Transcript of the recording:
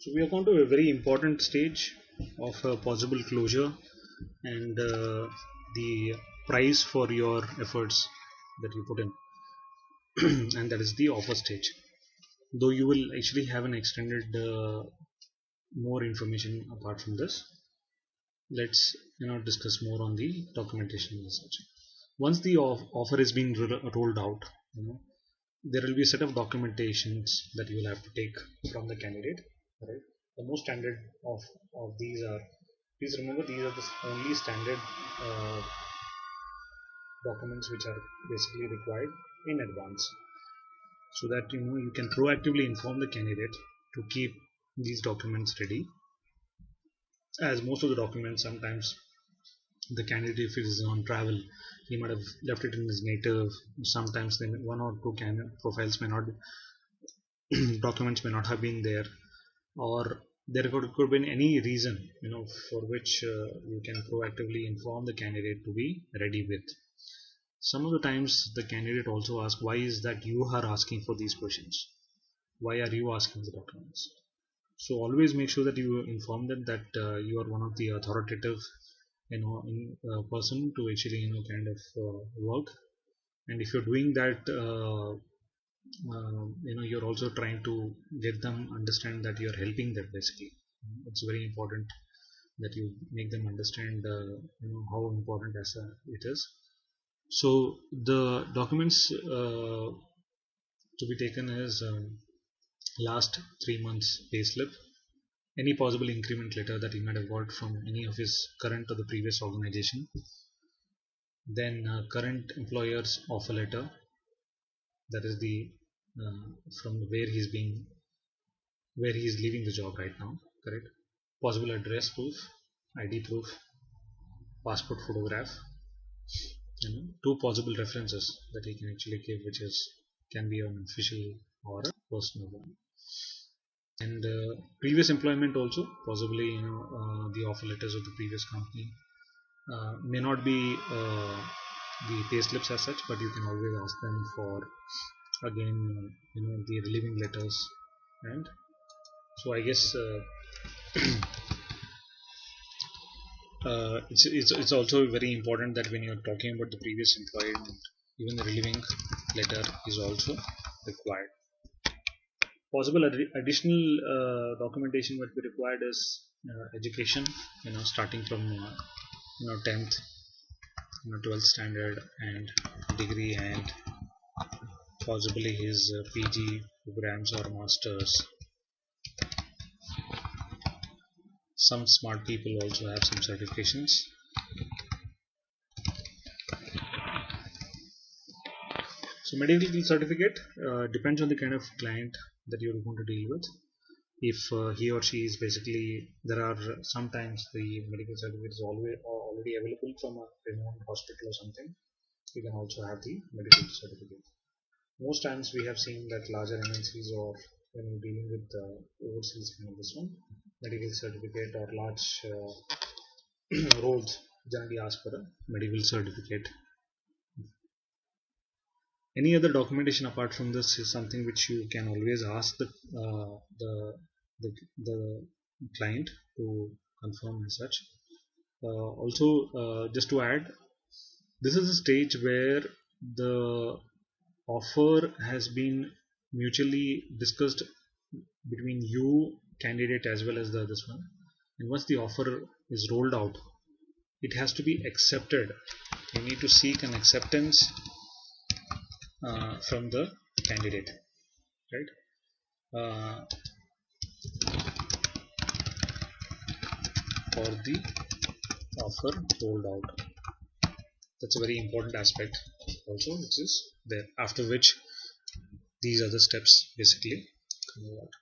So we have come to a very important stage of a possible closure and the price for your efforts that you put in, and that is the offer stage. Though you will actually have an extended more information apart from this, let's discuss more on the documentation and such. Once the offer is being rolled out, there will be a set of documentations that you will have to take from the candidate. Right? The most standard of these are, please remember, these are the only standard uh, documents which are basically required in advance, so that you can proactively inform the candidate to keep these documents ready. As most of the documents, sometimes the candidate, if it is on travel, he might have left it in his native. Sometimes then one or two profiles may not documents may not have been there, or there could be any reason for which you can proactively inform the candidate to be ready with. Some of the times the candidate also asks, why is that you are asking for these questions, why are you asking the documents? So always make sure that you inform them that you are one of the authoritative person to actually kind of work. And if you're doing that, you're also trying to get them understand that you're helping them. Basically, it's very important that you make them understand how important it is. So the documents to be taken is last 3 months payslip, any possible increment letter that he might have got from any of his current or the previous organization, then current employer's offer letter, that is the from where he is leaving the job right now, correct? Possible address proof, ID proof, passport photograph, two possible references that he can actually give, which is can be an official or a personal one. And previous employment also, possibly the offer letters of the previous company, may not be the pay slips as such, but you can always ask them for again the relieving letters. And so I guess it's also very important that when you're talking about the previous employment, even the relieving letter is also required. Possible additional documentation what we required is education, starting from 10th, 12th standard and degree, and possibly his PG programs or masters. Some smart people also have some certifications. So medical certificate depends on the kind of client that you're going to deal with. If he or she is basically, there are sometimes the medical certificate is already available from a renowned hospital or something, you can also have the medical certificate. Most times we have seen that larger MNCs, or when dealing with overseas kind of this one, medical certificate or large roles generally ask for a medical certificate. Any other documentation apart from this is something which you can always ask the client to confirm and such. Also, just to add, this is a stage where the offer has been mutually discussed between you, candidate, as well as the this one. And once the offer is rolled out, it has to be accepted. You need to seek an acceptance from the candidate, right? For the offer rolled out, that's a very important aspect also, which is there, after which these are the steps basically come about.